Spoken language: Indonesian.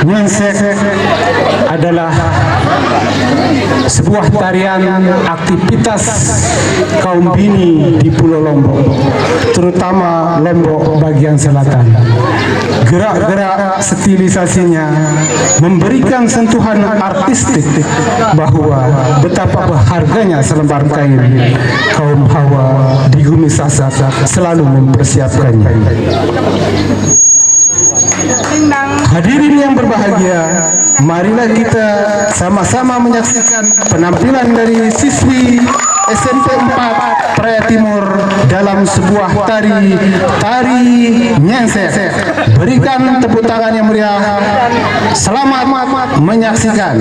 Nyensek adalah sebuah tarian aktivitas kaum bini di Pulau Lombok, terutama Lombok bagian selatan. Gerak-gerak stilisasinya memberikan sentuhan artistik bahwa betapa berharganya selembar kain. Kaum Hawa di Bumi Sasak selalu mempersiapkannya. Hadirin yang berbahagia, marilah kita sama-sama menyaksikan penampilan dari siswi SMP 4 Praia Timur dalam sebuah tari nyensek. Berikan tepuk tangan yang meriah. Selamat menyaksikan.